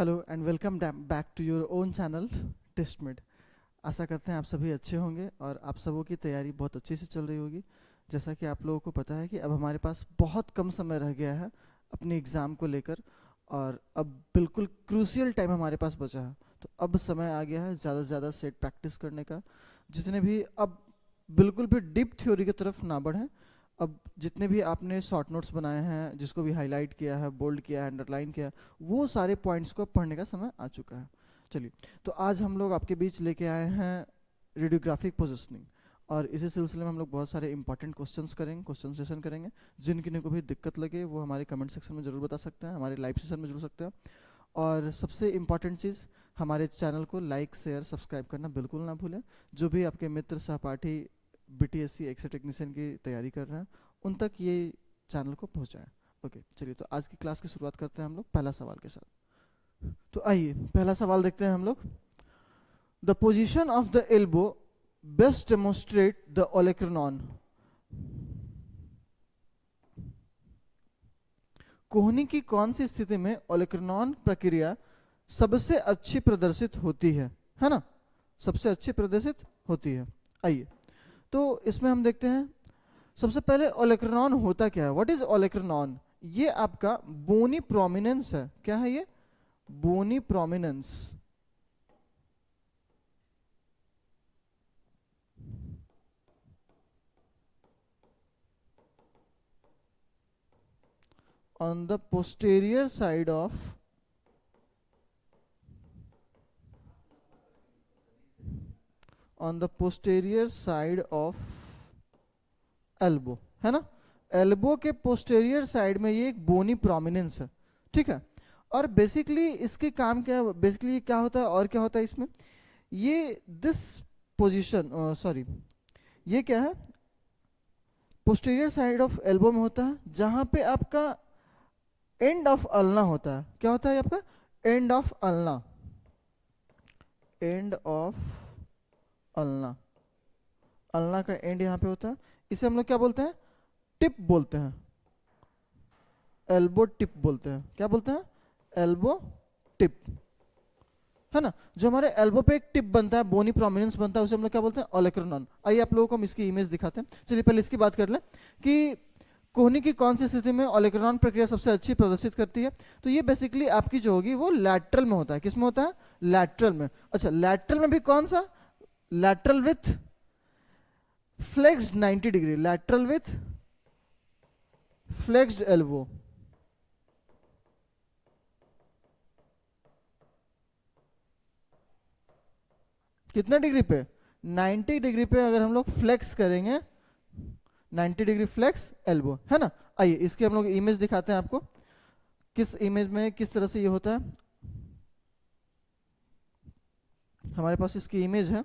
Hello and welcome back to your own channel Tastemade. आशा करते हैं आप सभी अच्छे होंगे और आप सबों की तैयारी बहुत अच्छी से चल रही होगी। जैसा कि आप लोगों को पता है कि अब हमारे पास बहुत कम समय रह गया है अपने एग्ज़ाम को लेकर, और अब बिल्कुल क्रूशियल टाइम हमारे पास बचा है। तो अब समय आ गया है ज़्यादा से ज़्यादा सेट प्रैक्टिस करने का। जितने भी अब बिल्कुल भी डीप थ्योरी की तरफ ना बढ़ें। अब जितने भी आपने शॉर्ट नोट्स बनाए हैं, जिसको भी हाईलाइट किया है, बोल्ड किया है, अंडरलाइन किया है, वो सारे पॉइंट्स को पढ़ने का समय आ चुका है। चलिए, तो आज हम लोग आपके बीच लेके आए हैं रेडियोग्राफिक पोजिशनिंग, और इसी सिलसिले में हम लोग बहुत सारे इंपॉर्टेंट क्वेश्चंस करेंगे, क्वेश्चन सेशन करेंगे। जिन किन्हीं को भी दिक्कत लगे वो हमारे कमेंट सेक्शन में ज़रूर बता सकते हैं, हमारे लाइव सेशन में जुड़ सकते हैं। और सबसे इम्पॉर्टेंट चीज़, हमारे चैनल को लाइक शेयर सब्सक्राइब करना बिल्कुल ना भूलें। जो भी आपके मित्र सहपाठी BTSC एक्स टेक्नीशियन की तैयारी कर रहे हैं, उन तक ये चैनल को पहुंचाएं। ओके, चलिए, तो आज की क्लास की शुरुआत करते हैं हम लोग पहला सवाल के साथ। तो आइए पहला सवाल देखते हैं हम लोग। The position of the elbow best demonstrate the olecranon. कोहनी की कौन सी स्थिति में ओलेक्रोनॉन प्रक्रिया सबसे अच्छी प्रदर्शित होती है ना? सबसे अच्छी प्रदर्शित होती है। आइए, तो इसमें हम देखते हैं। सबसे पहले ओलेक्रोनॉन होता क्या है? What is olecranon? ये आपका बोनी प्रोमिनेंस है। क्या है ये? Bony prominence. On the posterior side of elbow, है ना? एल्बो के पोस्टेरियर साइड में ये एक बोनी प्रोमिनेंस है, ठीक है। और बेसिकली इसके काम क्या है, बेसिकली क्या होता है और क्या होता है इसमें? ये दिस पोजीशन, सॉरी, ये क्या है? पोस्टेरियर साइड ऑफ एल्बो में होता है, जहां पे आपका एंड ऑफ अल्ना होता है। क्या होता है आपका? End of ulna. End of ulna, ulna का एंड यहाँ पे होता है। इसे हम लोग क्या बोलते हैं? टिप बोलते हैं, एल्बो टिप बोलते हैं। क्या बोलते हैं? एल्बो टिप, है ना? जो हमारे एल्बो पे एक टिप बनता है, बोनी प्रोमिनेंस बनता है, उसे हम लोग क्या बोलते हैं? ओलेक्रोनॉन। आइए आप लोगों को हम इसकी इमेज दिखाते हैं। चलिए पहले इसकी बात कर लें कि कोहनी की कौन सी स्थिति में ओलेक्रोनॉन प्रक्रिया सबसे अच्छी प्रदर्शित करती है। तो ये बेसिकली आपकी जो होगी वो लैटरल में होता है। किस में होता है? लैटरल में। अच्छा, लैटरल में भी कौन सा? Lateral with flexed 90 degree, lateral with flexed elbow. कितना डिग्री पे? 90 डिग्री पे अगर हम लोग फ्लेक्स करेंगे, 90 डिग्री फ्लेक्स एल्बो, है ना? आइए इसकी हम लोग इमेज दिखाते हैं आपको, किस इमेज में किस तरह से ये होता है। हमारे पास इसकी इमेज है।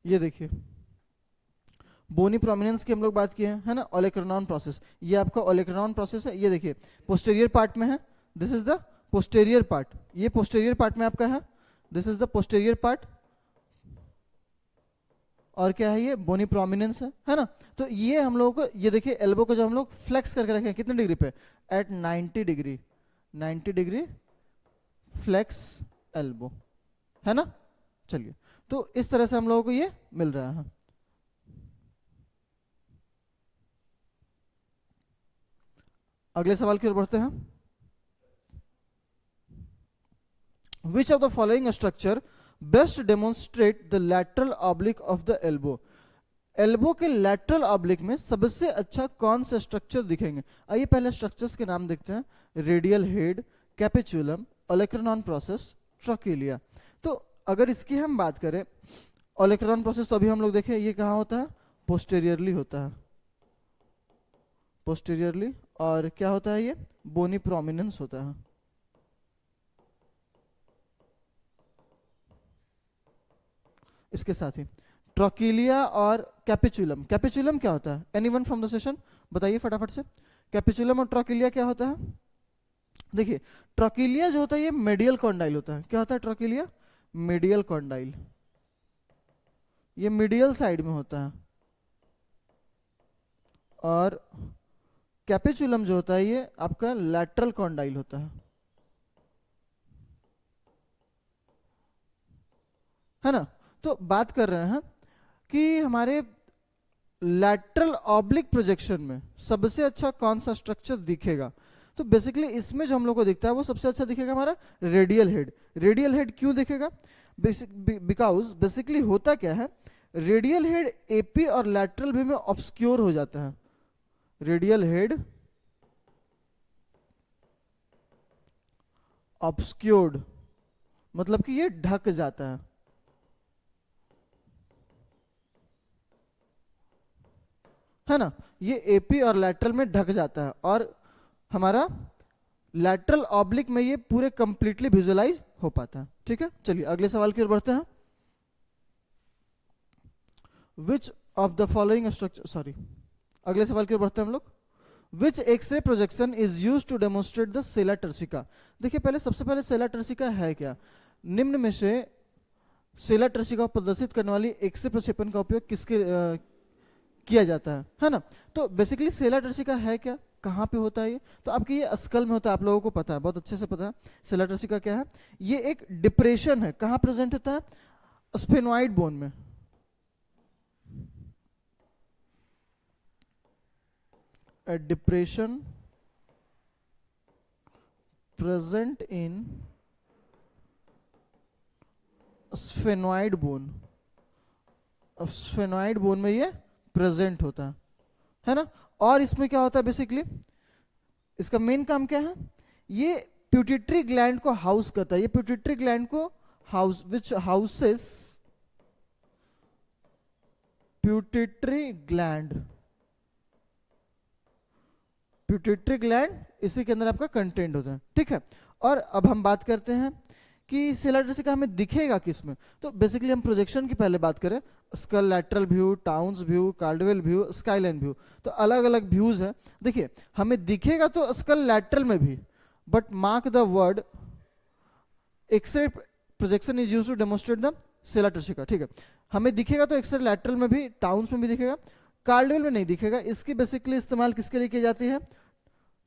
ये देखिए, बोनी प्रोमिनेंस की हम लोग बात किए हैं, है ना? ओलेक्रोनॉन प्रोसेस, ये आपका ओलेक्रोनॉन प्रोसेस है। ये देखिए पोस्टेरियर पार्ट में है, this is the posterior part. ये पोस्टेरियर पार्ट में आपका है, this is the posterior part. और क्या है? ये बोनी प्रोमिनेंस है ना? तो ये हम लोगों को, ये देखिए एल्बो को जब हम लोग फ्लेक्स करके रखें कितने डिग्री पे? At 90 degree, 90 degree flex elbow, है ना? चलिए, तो इस तरह से हम लोगों को ये मिल रहा है। अगले सवाल की ओर बढ़ते हैं। Which of the following structure best demonstrate the lateral oblique of the elbow? Elbow के लैटरल ऑब्लिक में सबसे अच्छा कौन सा स्ट्रक्चर दिखेंगे? आइए पहले स्ट्रक्चर्स के नाम देखते हैं। Radial head, capitulum, olecranon process, trochlea. तो अगर इसकी हम बात करें, ओलेक्रोनॉन प्रोसेस तो अभी हम लोग देखें ये कहाँ होता है? पोस्टेरियरली होता है, पोस्टेरियरली। और क्या होता है? ये बोनी प्रोमिनेंस होता है। इसके साथ ही ट्रोकिलिया और कैपिचुलम। कैपिचुलम क्या होता है? एनीवन फ्रॉम द सेशन बताइए फटाफट से। कैपिचुलम और ट्रोकिलिया क्या होता है? देखिए ट्रोकिलिया जो होता है ये मेडियल कॉन्डाइल होता है। क्या होता है ट्रोकिलिया? मीडियल कॉन्डाइल, ये मीडियल साइड में होता है। और कैपिचुलम जो होता है ये आपका लैटरल कॉन्डाइल होता है ना? तो बात कर रहे हैं कि हमारे लैटरल ऑब्लिक प्रोजेक्शन में सबसे अच्छा कौन सा स्ट्रक्चर दिखेगा? तो बेसिकली इसमें जो हम लोग को दिखता है वो सबसे अच्छा दिखेगा हमारा रेडियल हेड। रेडियल हेड क्यों दिखेगा? बिकॉज बेसिकली होता क्या है, रेडियल हेड एपी और लैटरल व्यू में ऑब्सक्योर हो जाता है। रेडियल हेड ऑब्सक्योर्ड मतलब कि ये ढक जाता है ना? ये एपी और लैटरल में ढक जाता है और हमारा लैटरल ऑब्लिक में ये पूरे कंप्लीटली विजुअलाइज हो पाता है। ठीक है, चलिए अगले सवाल की ओर बढ़ते हैं। Which of the following structure, sorry अगले सवाल की ओर बढ़ते हैं हम लोग। Which X-ray projection is use to demonstrate the sella turcica? देखिए पहले सबसे पहले सेला टर्सिका है क्या? निम्न में से सेला टर्सिका को प्रदर्शित करने वाली एक्सरे प्रक्षेपण का उपयोग किसके किया जाता है ना? तो बेसिकली सेला टर्सिका है क्या, कहाँ पे होता है ये? तो आपके ये स्कल में होता है, आप लोगों को पता है, बहुत अच्छे से पता है। सेला टर्सिका क्या है? ये एक डिप्रेशन है। कहाँ प्रेजेंट होता है? स्फेनोइड बोन में। A depression present in sphenoid bone। अब स्फेनोइड बोन में ये प्रेजेंट होता है ना? और इसमें क्या होता है बेसिकली, इसका मेन काम क्या है? ये प्यूटिटरी ग्लैंड को हाउस करता है। ये प्यूटिटरी ग्लैंड को house which houses pituitary gland, pituitary gland इसी के अंदर आपका कंटेंट होता है। ठीक है, और अब हम बात करते हैं कि सेला टर्सिका हमें दिखेगा किस में? तो बेसिकली हम प्रोजेक्शन की पहले बात करें, skull lateral view, Towne's view, Caldwell view, skyline view, तो अलग अलग व्यूज हैं। देखिए हमें दिखेगा तो स्कल लैटरल में भी, but mark the word x ray projection is used to demonstrate the sella turcica. ठीक है, हमें दिखेगा तो एक्सरे लैटरल में भी, टाउन्स में भी दिखेगा, कार्डवेल में नहीं दिखेगा। इसकी बेसिकली इस्तेमाल किसके लिए की जाती है?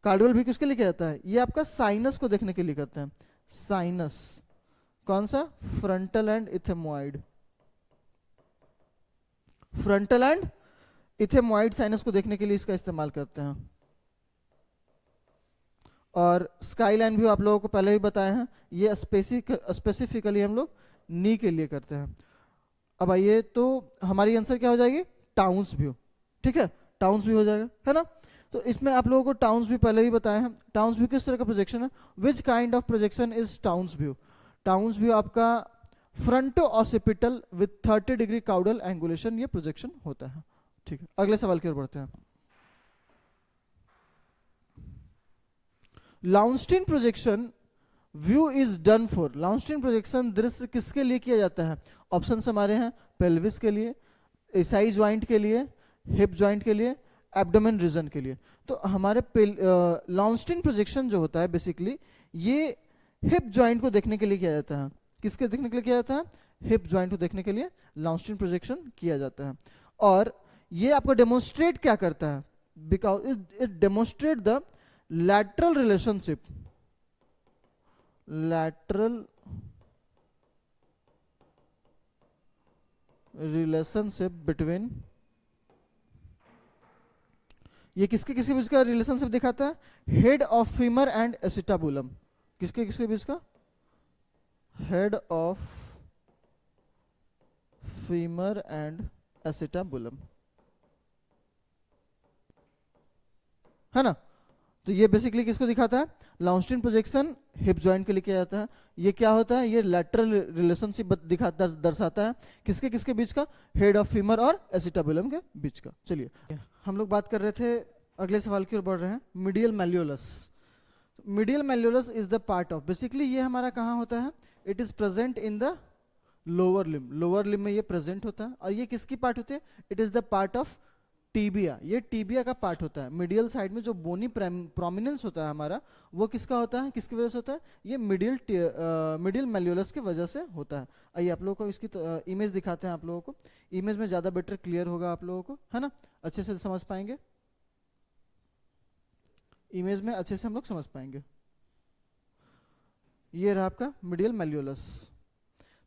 कार्डवेल भी किसके लिए किया जाता है? ये आपका साइनस को देखने के लिए करते हैं। साइनस कौन सा? Frontal and ethmoid. Frontal and ethmoid sinus को देखने के लिए इसका इस्तेमाल करते हैं। और स्काईलाइन भी आप लोगों को पहले ही बताए हैं, ये स्पेसिफिकली हम लोग नी के लिए करते हैं। अब आइए तो हमारी आंसर क्या हो जाएगी? Towns view. ठीक है, टाउन्स व्यू हो जाएगा, है ना? तो इसमें आप लोगों को टाउन्स व्यू पहले ही बताए हैं। टाउन्स व्यू किस तरह का प्रोजेक्शन है? Which kind of projection is Towne's view? Towne's view आपका fronto occipital with 30 degree caudal angulation ये प्रोजेक्शन होता है। ठीक है, अगले सवाल की ओर बढ़ते हैं। Lauenstein projection view is done for, Lauenstein projection दृश्य किसके लिए किया जाता है? ऑप्शन हमारे हैं पेल्विस के लिए, एसाई ज्वाइंट के लिए, हिप ज्वाइंट के लिए, एब्डोमेन रीजन के लिए। तो हमारे लाउंस्टीन प्रोजेक्शन जो होता है बेसिकली ये हिप ज्वाइंट को देखने के लिए किया जाता है। किसके देखने के लिए किया जाता है? हिप ज्वाइंट को देखने के लिए लाउंस्टीन प्रोजेक्शन किया जाता है। और ये आपको डेमोन्स्ट्रेट क्या करता है? Because it demonstrate the lateral relationship, lateral relationship between, ये किसके किसके बीच का रिलेशनशिप दिखाता है? Head of femur and acetabulum. किसके किसके बीच का? Head of femur and acetabulum, है ना? तो ये बेसिकली किसको दिखाता है? लाउंस्टीन प्रोजेक्शन हिप जॉइंट के लिए किया जाता है। ये क्या होता है? ये लैटरल रिलेशनशिप दिखाता दर्शाता है किसके किसके बीच का? हेड ऑफ फीमर और एसिटाबुलम के बीच का। चलिए हम लोग बात कर रहे थे, अगले सवाल की ओर बढ़ रहे हैं, medial मैल्यूलस। Medial मैल्यूलस is the part of, basically ये हमारा कहाँ होता है? It is present in the lower limb, lower limb में ये प्रेजेंट होता है। और ये किसकी पार्ट होती है? It is the part of tibia, ये टीबिया का पार्ट होता है। मिडियल साइड में जो बोनी प्रोमिनेंस होता है हमारा, वो किसका होता है, किसकी वजह से होता है, ये मिडियल मेल्यूलस की वजह से होता है। आइए आप लोगों को इसकी इमेज दिखाते हैं आप लोगों को, इमेज में ज़्यादा बेटर क्लियर होगा आप लोगों को, है ना, अच्छे से समझ पाएंगे, इमेज में अच्छे से हम लोग समझ पाएंगे। ये रहा आपका मिडियल मेल्यूलस।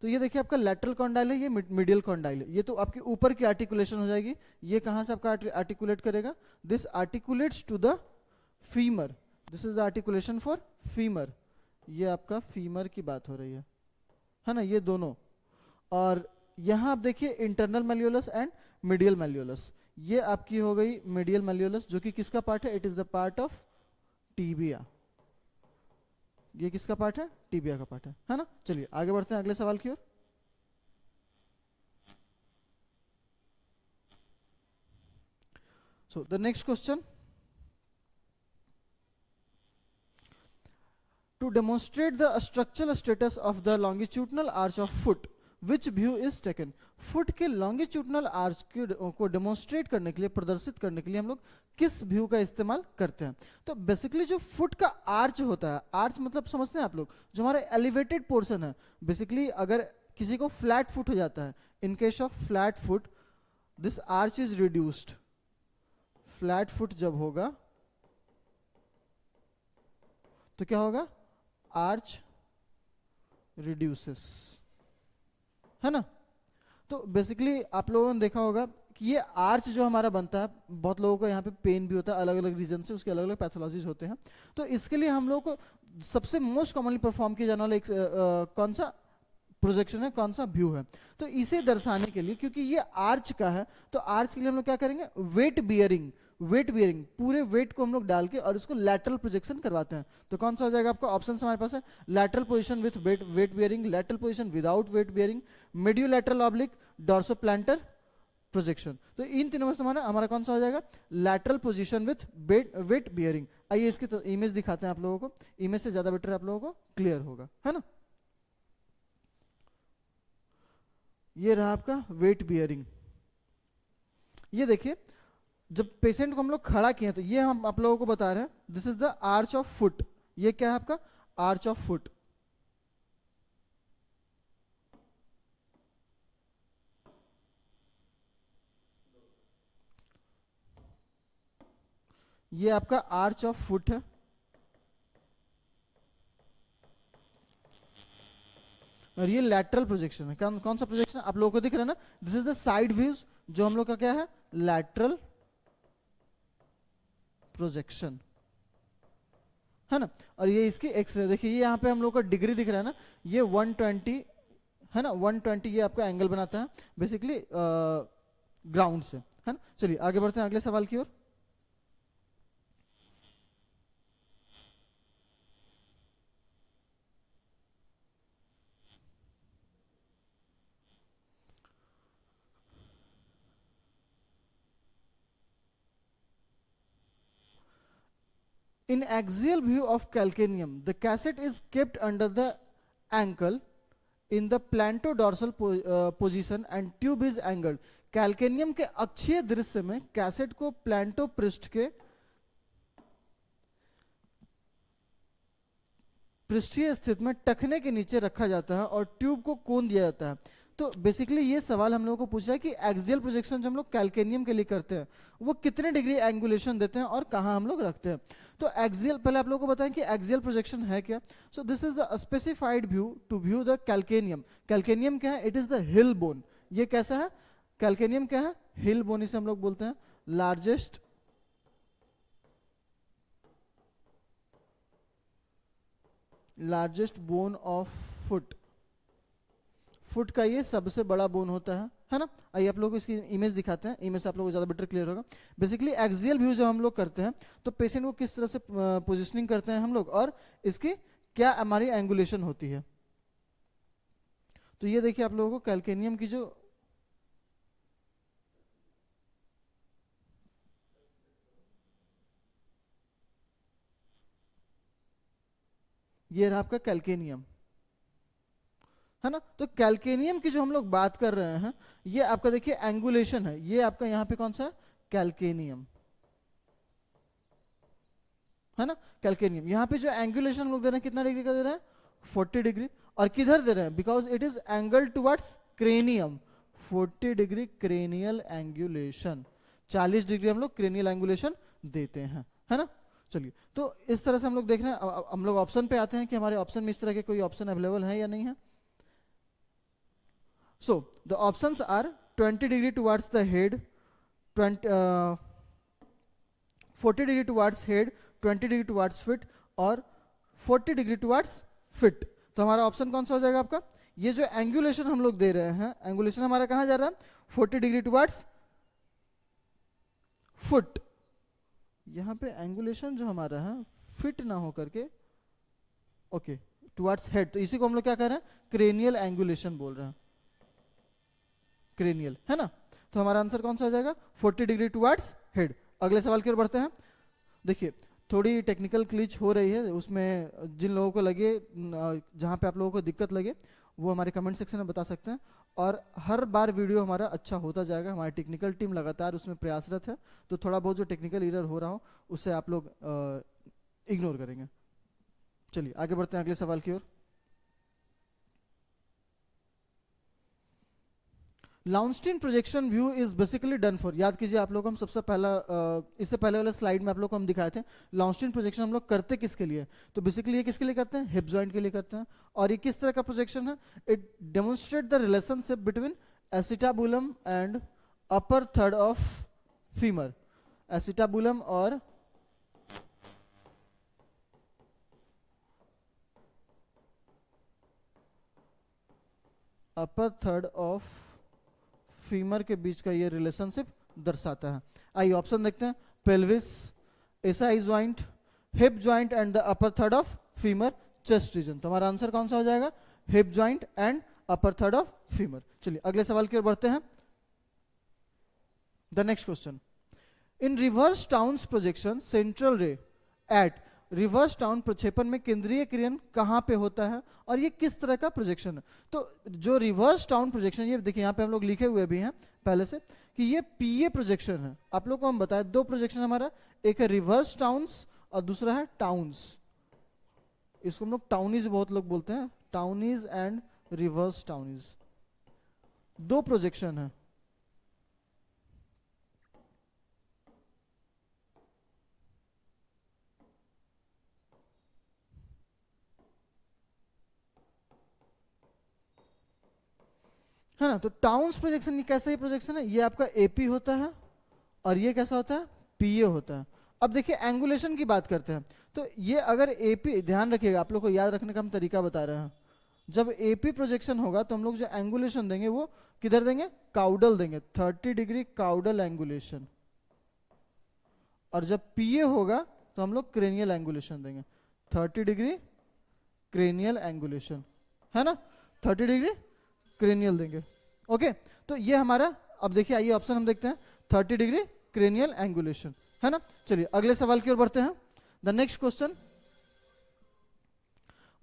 तो ये देखिए आपका लैटरल कॉन्डाइल है, ये मिडियल कॉन्डाइल है। ये तो आपके ऊपर की आर्टिकुलेशन हो जाएगी। ये कहाँ से आपका आर्टिकुलेट करेगा, this articulates to the femur, this is the articulation for femur. ये आपका फीमर की बात हो रही है ना, ये दोनों। और यहाँ आप देखिए इंटरनल मेल्यूलस एंड मिडियल मेल्यूलस, ये आपकी हो गई मिडियल मेल्यूलस, जो कि किसका पार्ट है, it is the part of tibia. ये किसका पार्ट है, टीबिया का पार्ट है ना। चलिए आगे बढ़ते हैं अगले सवाल की ओर। So the next question, to demonstrate the structural status of the longitudinal arch of foot which view is taken. Foot के लॉन्गिट्यूडनल आर्च को डेमोन्स्ट्रेट करने के लिए, प्रदर्शित करने के लिए हम लोग किस व्यू का इस्तेमाल करते हैं। तो बेसिकली जो फुट का आर्च होता है, आर्च मतलब समझते हैं आप लोग, जो हमारा एलिवेटेड पोर्शन है। बेसिकली अगर किसी को फ्लैट फुट हो जाता है, in case of flat foot this arch is reduced. Flat foot जब होगा तो क्या होगा, आर्च रिड्यूसेस, है ना। तो बेसिकली आप लोगों ने देखा होगा कि ये आर्च जो हमारा बनता है, बहुत लोगों को यहाँ पे पेन भी होता है, अलग अलग रीजन से उसके अलग अलग पैथोलॉजीज होते हैं। तो इसके लिए हम लोगों को सबसे मोस्ट कॉमनली परफॉर्म किया जाने वाला एक कौन सा प्रोजेक्शन है, कौन सा व्यू है। तो इसे दर्शाने के लिए, क्योंकि ये आर्च का है, तो आर्च के लिए हम लोग क्या करेंगे, वेट बियरिंग पूरे वेट को हम लोग डाल के और इसको लैटरल प्रोजेक्शन करवाते हैं। तो कौन सा हो जाएगा आपका, ऑप्शन हमारे पास है, lateral position with weight bearing, lateral position without weight bearing, mediolateral oblique, dorsoplantar projection. तो इन तीनों में से हमारा कौन सा हो जाएगा, lateral position with weight bearing. आइए इसकी इमेज दिखाते हैं आप लोगों को, इमेज से ज्यादा बेटर आप लोगों को क्लियर होगा, है ना। ये रहा आपका वेट बियरिंग। ये देखिए जब पेशेंट को हम लोग खड़ा किए तो ये हम आप लोगों को बता रहे हैं, this is the arch of foot. ये क्या है आपका, आर्च ऑफ फुट। ये आपका आर्च ऑफ फुट है। और ये लैटरल प्रोजेक्शन है। कौन सा प्रोजेक्शन आप लोगों को दिख रहा है ना, this is the side views, जो हम लोग का क्या है, लैटरल प्रोजेक्शन, है ना। और ये इसकी एक्सरे, देखिए ये यहाँ पे हम लोग का डिग्री दिख रहा है ना, ये 120 है ना, 120 ये आपका एंगल बनाता है बेसिकली ग्राउंड से, है ना। चलिए आगे बढ़ते हैं अगले सवाल की ओर। In axial view of calcaneum, the cassette is kept under the ankle in the plantodorsal position and tube is angled. Calcaneum के अक्षीय दृश्य में कैसेट को प्लांटो पृष्ठ के पृष्ठीय स्थिति में टखने के नीचे रखा जाता है और ट्यूब को कोन दिया जाता है। तो बेसिकली ये सवाल हम लोगों को पूछ रहा है कि एक्सियल प्रोजेक्शन जो हम लोग कैल्केनियम के लिए करते हैं वो कितने डिग्री एंगुलेशन देते हैं और कहाँ हम लोग रखते हैं। तो एक्सियल, पहले आप लोगों को बताएं कि एक्सियल प्रोजेक्शन है क्या। So this is the specified view to view the calcaneum. Calcaneum क्या है, it is the heel bone. ये कैसा है, कैल्केनियम क्या है, हिल बोन, इसे हम लोग बोलते हैं largest bone of foot. Foot का ये सबसे बड़ा बोन होता है ना। आइए आप लोगों को इसकी इमेज दिखाते हैं, इमेज से आप लोगों को ज्यादा बेटर क्लियर होगा। बेसिकली एक्सियल व्यू जो हम लोग करते हैं तो पेशेंट को किस तरह से पोजिशनिंग करते हैं हम लोग और इसकी क्या हमारी एंगुलेशन होती है। तो ये देखिए आप लोगों को कैल्केनियम की जो ये रहा आपका कैल्केनियम, है ना। तो कैल्केनियम की जो हम लोग बात कर रहे हैं ये आपका देखिए एंगुलेशन है। ये आपका यहाँ पे कौन सा है, कैल्केनियम, है ना, कैल्केनियम। यहाँ पे जो एंगुलेशन हम लोग दे रहे हैं कितना डिग्री का दे रहे हैं, 40 डिग्री। और किधर दे रहे हैं, because it is angle towards cranium, 40 degree cranial angulation, 40 degree हम लोग क्रेनियल एंगुलेशन देते हैं, है ना। चलिए, तो इस तरह से हम लोग देख रहे हैं। अब हम लोग ऑप्शन पे आते हैं कि हमारे ऑप्शन में इस तरह के कोई ऑप्शन अवेलेबल है या नहीं है। So the options are 20 degree towards the head, 40 degree towards head, 20 degree towards feet और 40 डिग्री टुवर्ड्स फिट। तो हमारा ऑप्शन कौन सा हो जाएगा आपका, ये जो एंगुलेशन हम लोग दे रहे हैं, एंगुलेशन हमारा कहां जा रहा है, 40 डिग्री टुवर्ड्स फुट। यहां पे एंगुलेशन जो हमारा है फिट ना हो करके ओके टुवर्ड्स हेड, तो इसी को हम लोग क्या कह रहे हैं, क्रेनियल एंगुलेशन बोल रहे हैं, क्रेनियल, है ना। तो हमारा आंसर कौन सा हो जाएगा, 40 डिग्री टुवर्ड्स हेड। अगले सवाल की ओर बढ़ते हैं। देखिए, थोड़ी टेक्निकल ग्लिच हो रही है, उसमें जिन लोगों को लगे, जहाँ पे आप लोगों को दिक्कत लगे वो हमारे कमेंट सेक्शन में बता सकते हैं। और हर बार वीडियो हमारा अच्छा होता जाएगा, हमारी टेक्निकल टीम लगातार उसमें प्रयासरत है। तो थोड़ा बहुत जो टेक्निकल एरर हो रहा हो उसे आप लोग इग्नोर करेंगे। चलिए आगे बढ़ते हैं अगले सवाल की ओर। Lauenstein projection view is basically done for, याद कीजिए आप लोग, हम सबसे पहला इससे पहले वाले स्लाइड में आप लोग को हम दिखाए थे लाउंस्टीन प्रोजेक्शन हम लोग करते किसके लिए। तो बेसिकली ये किसके लिए करते हैं, हिप जॉइंट के लिए करते हैं। और ये किस तरह का प्रोजेक्शन है, it demonstrate the relationship between acetabulum and upper third of femur, acetabulum और अपर थर्ड ऑफ फीमर के बीच का ये रिलेशनशिप दर्शाता है। आइए ऑप्शन देखते हैं, pelvis, SI joint, hip joint and the upper third of femur, chest region. तो हमारा आंसर कौन सा हो जाएगा, hip joint and upper third of femur. चलिए अगले सवाल की ओर बढ़ते हैं। The next question, in reverse towns projection central रे एट, रिवर्स टाउन प्रक्षेपण में केंद्रीय किरण कहां पे होता है और ये किस तरह का प्रोजेक्शन है। तो जो रिवर्स टाउन प्रोजेक्शन, ये देखिए यहां पे हम लोग लिखे हुए भी हैं पहले से कि ये पीए प्रोजेक्शन है। आप लोग को हम बताएं, दो प्रोजेक्शन हमारा, एक है रिवर्स टाउन्स और दूसरा है टाउन्स। इसको हम लोग टाउनीज बहुत लोग बोलते हैं, टाउनीज एंड रिवर्स टाउनीज, दो प्रोजेक्शन है। है ना। तो टाउन्स प्रोजेक्शन ये कैसा ही प्रोजेक्शन है, ये आपका एपी होता है और ये कैसा होता है, पीए होता है। अब देखिए एंगुलेशन की बात करते हैं, तो ये अगर एपी, ध्यान रखिएगा आप लोग को याद रखने का हम तरीका बता रहे हैं, जब एपी प्रोजेक्शन होगा तो हम लोग जो एंगुलेशन देंगे वो किधर देंगे, काउडल देंगे, 30 डिग्री काउडल एंगुलेशन। और जब पीए होगा तो हम लोग क्रेनियल एंगुलेशन देंगे, 30 डिग्री क्रेनियल एंगुलेशन, है ना, 30 डिग्री क्रेनियल देंगे। ओके, तो ये हमारा, अब देखिए आइए ऑप्शन हम देखते हैं, 30 डिग्री क्रेनियल एंगुलेशन, है ना। चलिए अगले सवाल की ओर बढ़ते हैं। The next question,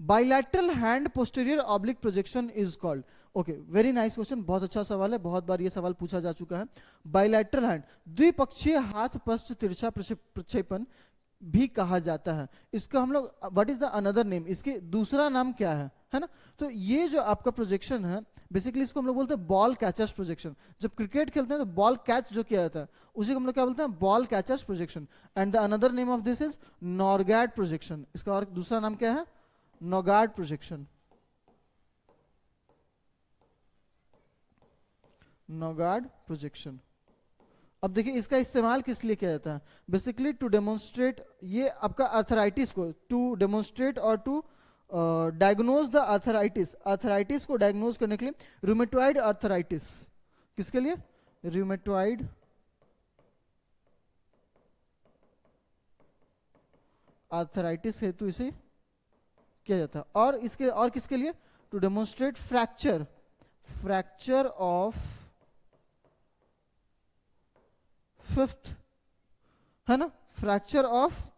bilateral hand posterior oblique projection is called. Okay, very nice question, बहुत अच्छा सवाल है, बहुत बार ये सवाल पूछा जा चुका है। बाइलैटरल हैंड, द्विपक्षीय हाथ पश्च तिरछा प्रक्षेपण भी कहा जाता है। इसका हम लोग, what is the another name, इसके दूसरा नाम क्या है ना। तो ये जो आपका प्रोजेक्शन है बेसिकली इसको हम लोग बोलते हैं बॉल कैचर्स प्रोजेक्शन। जब क्रिकेट खेलते हैं तो बॉल कैच जो किया जाता है उसी को हम लोग क्या बोलते हैं, ball catcher's projection. And the another name of this is Norgaard projection. इसका और दूसरा नाम क्या है, नॉर्गैड प्रोजेक्शन, नॉर्गैड प्रोजेक्शन। अब देखिए इसका इस्तेमाल किस लिए किया जाता है, बेसिकली टू डेमोन्स्ट्रेट, ये आपका अर्थराइटिस को, टू डेमोन्स्ट्रेट और to diagnose the arthritis, arthritis को डायग्नोज करने के लिए, रूमेटॉइड अर्थराइटिस, किसके लिए, रूमेटॉइड अर्थराइटिस हेतु इसे किया जाता है। और इसके और किसके लिए, to demonstrate fracture, fracture of fifth, है ना, fracture of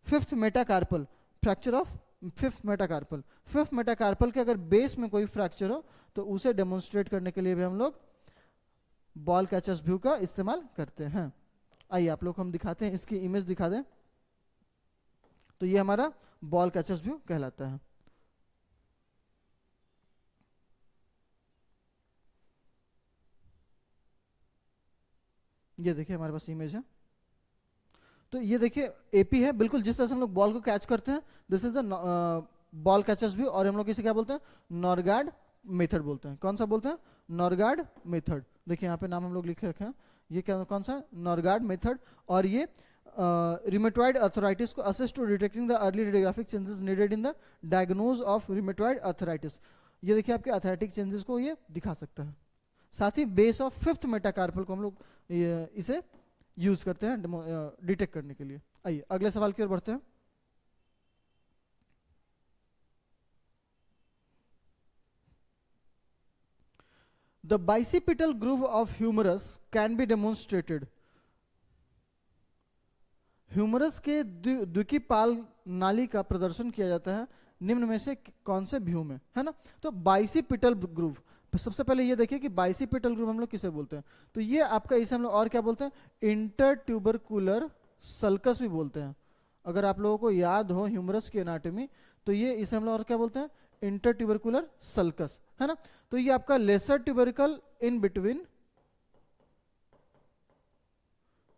fifth metacarpal, fracture of fifth metacarpal, fifth metacarpal के अगर बेस में कोई फ्रैक्चर हो तो उसे डेमोन्स्ट्रेट करने के लिए भी हम लोग बॉल कैचर्स व्यू का इस्तेमाल करते हैं। आइए आप लोग को हम दिखाते हैं, इसकी इमेज दिखा दें। तो ये हमारा बॉल कैचर्स व्यू कहलाता है। ये देखिए हमारे पास इमेज है। तो ये देखिए एपी है, बिल्कुल जिस तरह से हम लोग बॉल को कैच करते हैं, this is the ball catchers view. और हम लोग इसे क्या बोलते हैं? नॉरगार्ड मेथड बोलते हैं। कौन सा बोलते हैं? नॉरगार्ड मेथड। देखिए यहाँ पे नाम हम लोग लिख रखे हैं, ये क्या कौन सा? Norgaard method. और ये रिमेटॉइड अर्थराइटिस को assist to detecting the early radiographic changes needed in the diagnose of rheumatoid arthritis. ये देखिए आपके अर्थराइटिक चेंजेस को ये दिखा सकता है। साथ ही बेस ऑफ फिफ्थ मेटाकार्पल को हम लोग इसे यूज करते हैं डिटेक्ट करने के लिए। आइए अगले सवाल की ओर बढ़ते हैं। The bicipital groove of humerus can be demonstrated. Humerus के द्विकीपाल नाली का प्रदर्शन किया जाता है निम्न में से कौन से व्यू में, है ना? तो बाइसिपिटल ग्रूव, सबसे पहले ये देखिए कि बाइसिपिटल ग्रूव हम लोग किसे बोलते हैं? तो ये आपका, इसे हम लोग और क्या बोलते हैं? इंटर ट्यूबरकुलर सल्कस भी बोलते हैं। अगर आप लोगों को याद हो ह्यूमरस की एनाटॉमी, तो ये इसे हम लोग और क्या बोलते हैं? इंटर ट्यूबरकुलर सल्कस, है ना? तो ये आपका lesser tubercle in between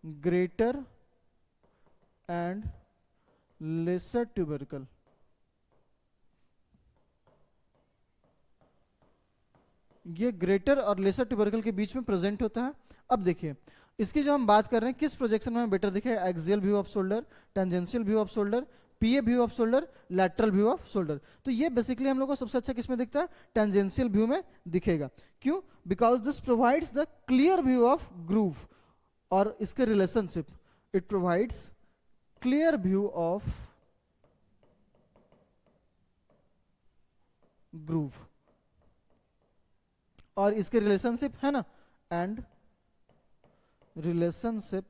greater and lesser tubercle. ये ग्रेटर और लेसर ट्यूबरकल के बीच में प्रेजेंट होता है। अब देखिए इसकी जो हम बात कर रहे हैं, किस प्रोजेक्शन में बेटर दिखे? Axial view of shoulder, tangential view of shoulder, PA view of shoulder, lateral view of shoulder. तो ये बेसिकली हम लोग को सबसे अच्छा किस में दिखता है? टेंजेंशियल व्यू में दिखेगा। क्यों? Because this provides the clear view of groove और इसके relationship, it provides clear view of groove और इसके रिलेशनशिप, है ना? एंड रिलेशनशिप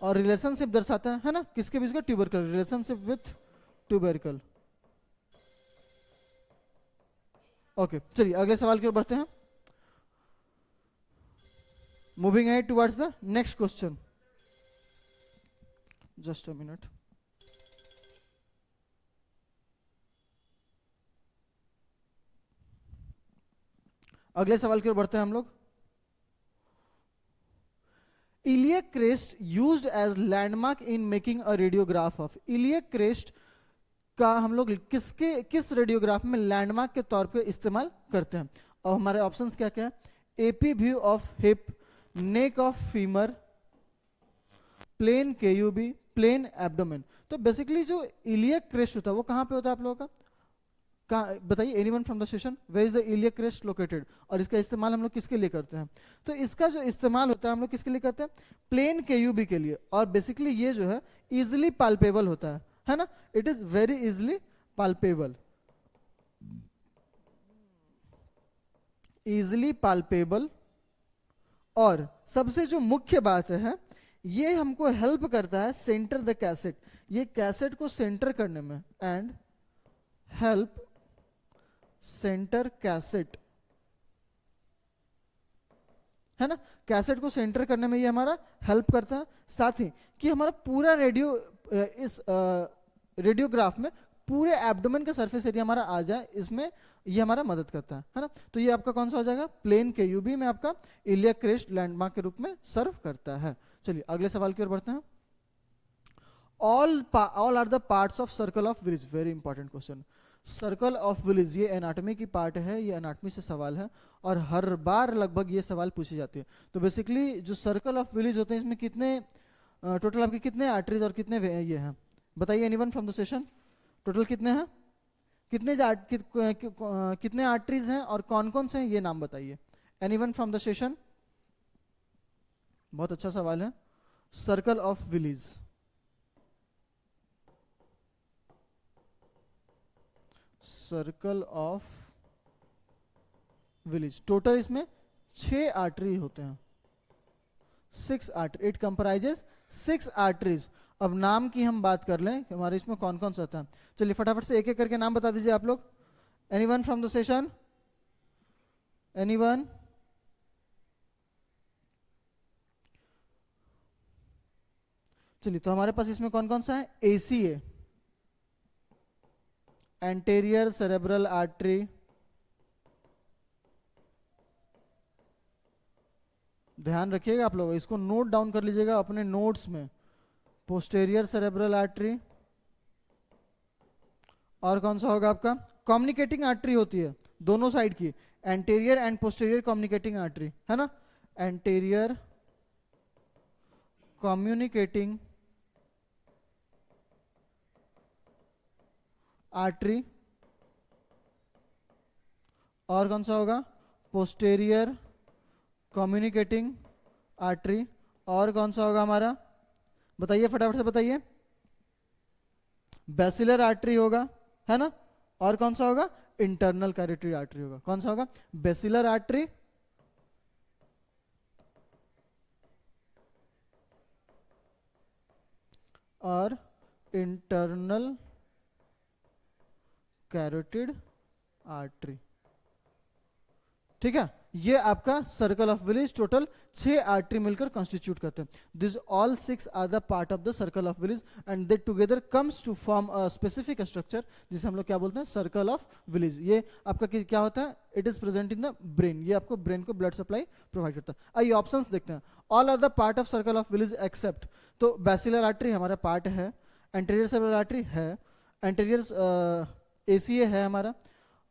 और रिलेशनशिप दर्शाता है ना? किसके बीच का? Tubercle, relationship with tubercle. Okay, चलिए अगले सवाल की ओर बढ़ते हैं। Moving ahead towards the next question. Just a minute. अगले सवाल की ओर बढ़ते हैं हम लोग। Iliac crest used as landmark in making a radiograph of. Iliac crest का हम लोग किस रेडियोग्राफ में लैंडमार्क के तौर पे इस्तेमाल करते हैं? और हमारे ऑप्शंस क्या क्या है? AP view of hip, neck of femur, plain KUB, plain abdomen. तो बेसिकली जो इलियक क्रेस्ट होता है वो कहां पे होता है आप लोगों का? बताइए, anyone from the session, where is the iliac crest located? और इसका इस्तेमाल हम लोग किसके लिए करते हैं? तो इसका जो इस्तेमाल होता है हम लोग किसके लिए करते हैं? प्लेन केयूबी के लिए। और बेसिकली ये जो है इजिली पाल्पेबल होता है ना? It is very easily palpable, easily palpable. और सबसे जो मुख्य बात है, ये हमको हेल्प करता है सेंटर द कैसेट, ये कैसेट को सेंटर करने में। एंड हेल्प सेंटर कैसेट, है ना? कैसेट को सेंटर करने में ये हमारा हेल्प करता है। साथ ही कि हमारा पूरा इस रेडियोग्राफ में पूरे एब्डोमेन का सरफेस एरिया हमारा आ जाए, इसमें ये हमारा मदद करता है ना? तो ये आपका कौन सा हो जाएगा? प्लेन केयूबी में आपका इलियक क्रेस्ट लैंडमार्क के रूप में सर्व करता है। चलिए अगले सवाल की ओर बढ़ते हैं। All are the parts of circle of Willis. Very important question. Circle of Willis ये एनाटॉमी की पार्ट है, ये एनाटॉमी से सवाल है और हर बार लगभग ये सवाल पूछे जाते हैं। तो बेसिकली जो सर्कल ऑफ विलिज होते हैं, इसमें कितने टोटल आपके कितने आर्टरीज और कितने ये हैं? बताइए, anyone from the session, total कितने हैं? कितने आर्टरीज हैं और कौन कौन से हैं, ये नाम बताइए। Anyone from the session? बहुत अच्छा सवाल है। Circle of Willis, circle of Willis, total इसमें 6 आर्टरी होते हैं, 6 आर्टरी। It comprises 6 arteries. अब नाम की हम बात कर लें कि हमारे इसमें कौन कौन सा होता है। चलिए फटाफट से एक एक करके नाम बता दीजिए आप लोग। Anyone from the session? Anyone? चलिए, तो हमारे पास इसमें कौन कौन सा है? एसीए, एंटेरियर सेरेब्रल आर्टरी, ध्यान रखिएगा आप लोग, इसको नोट डाउन कर लीजिएगा अपने नोट्स में। पोस्टेरियर सेरेब्रल आर्टरी, और कौन सा होगा आपका? कम्युनिकेटिंग आर्टरी होती है दोनों साइड की, anterior and posterior communicating artery, है ना? एंटेरियर कम्युनिकेटिंग आर्टरी, और कौन सा होगा? पोस्टेरियर कम्युनिकेटिंग आर्टरी, और कौन सा होगा हमारा? बताइए फटाफट से बताइए। बेसिलर आर्टरी होगा, है ना? और कौन सा होगा? इंटरनल कैरोटिड आर्टरी होगा। कौन सा होगा? बेसिलर आर्टरी और इंटरनल कैरोटिड आर्टरी, ठीक है? ये आपका सर्कल ऑफ विलेज टोटल 6 आर्टरी मिलकर कॉन्स्टिट्यूट करते हैं। This all 6 are the part of the circle of Willis and they together comes to form a specific structure जिसे हम लोग क्या बोलते हैं? Circle of Willis. ये आपका क्या होता है? It is present in the brain. ये आपको ब्रेन को ब्लड सप्लाई प्रोवाइड करता है। आइए ऑप्शंस देखते हैं। All are the part of circle of Willis except, तो बेसिलर आर्टरी हमारा पार्ट है, एंटीरियर सेरेब्रल आर्टरी है, एंटीरियर एसीए है हमारा,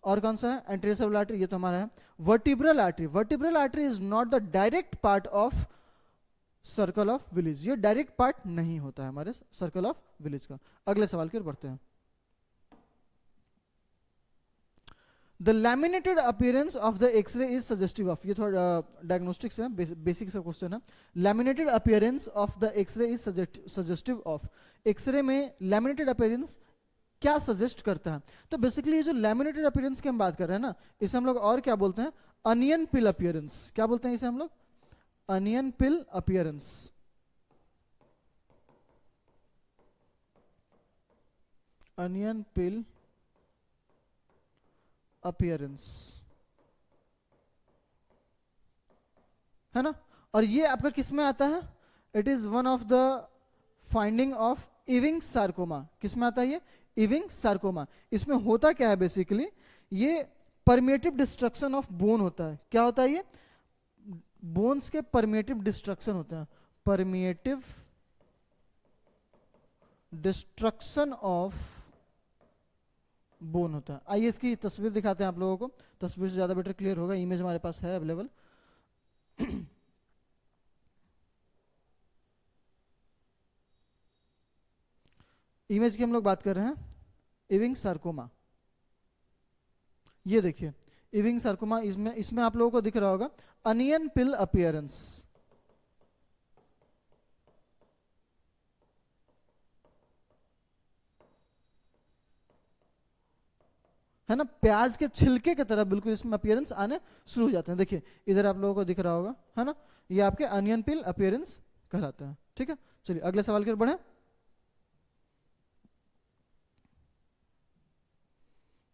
और कौन सा है? एंटीरियर सेरेब्रल आर्टरी, ये तो हमारा है। Vertebral artery, vertebral artery is not the direct part of circle of Willis, ये डायरेक्ट पार्ट नहीं होता है हमारे सर्कल ऑफ विलेज का। अगले सवाल की ओर बढ़ते हैं। The laminated appearance of the x ray is suggestive of, ये थोड़ा डायग्नोस्टिक्स है, बेसिक सा क्वेश्चन है। Laminated appearance of the x ray is suggestive of, x ray में लैमिनेटेड अपीयरेंस क्या सजेस्ट करता है? तो बेसिकली ये जो लैमिनेटेड अपीयरेंस की हम बात कर रहे हैं ना, इसे हम लोग और क्या बोलते हैं? Onion peel appearance. क्या बोलते हैं इसे हम लोग? Onion peel appearance. Onion peel appearance, है ना? और ये आपका किस में आता है? It is one of the finding of Ewing sarcoma. किस में आता है ये? Ewing sarcoma. इसमें होता क्या है? बेसिकली ये परमेटिव डिस्ट्रक्शन ऑफ बोन होता है। क्या होता है ये? बोन्स के परमेटिव डिस्ट्रक्शन होते हैं, परमेटिव डिस्ट्रक्शन ऑफ बोन होता है। आइए इसकी तस्वीर दिखाते हैं आप लोगों को, तस्वीर से ज्यादा बेटर क्लियर होगा। इमेज हमारे पास है अवेलेबल। इमेज की हम लोग बात कर रहे हैं, इविंग सार्कोमा। ये देखिए इविंग सार्कोमा, इसमें इसमें आप लोगों को दिख रहा होगा अनियन पिल अपीयरेंस, है ना? प्याज के छिलके की तरह बिल्कुल इसमें अपीयरेंस आने शुरू हो जाते हैं। देखिए इधर आप लोगों को दिख रहा होगा, है ना? ये आपके अनियन पिल अपीयरेंस कहलाते हैं, ठीक है? चलिए अगले सवाल की ओर बढ़े।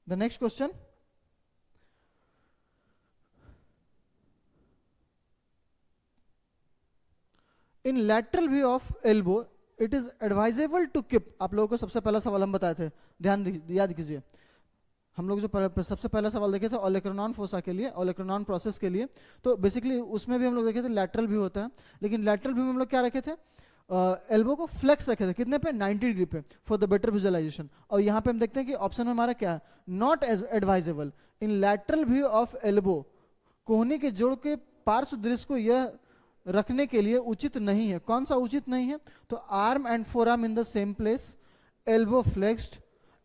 The next question. In lateral view of elbow, it is advisable to keep, आप लोगों को सबसे पहला सवाल हम बताए थे, ध्यान याद कीजिए। हम लोग जो सबसे पहला सवाल देखे थे ओलेक्रोनॉन फोसा के लिए, ओलेक्रोनॉन प्रोसेस के लिए, तो बेसिकली उसमें भी हम लोग देखे थे लैटरल व्यू होता है। लेकिन लैटरल व्यू में हम लोग क्या रखे थे? एल्बो को फ्लेक्स रखे थे, कितने पे? 90 डिग्री पे, फॉर द बेटर विजुअलाइजेशन। और यहाँ पे हम देखते हैं कि ऑप्शन में हमारा क्या है? Not as advisable in lateral view of elbow, कोहनी के जोड़ के पार्श्व दृश्य को यह रखने के लिए उचित नहीं है। कौन सा उचित नहीं है? तो arm and forearm in the same place, elbow flexed,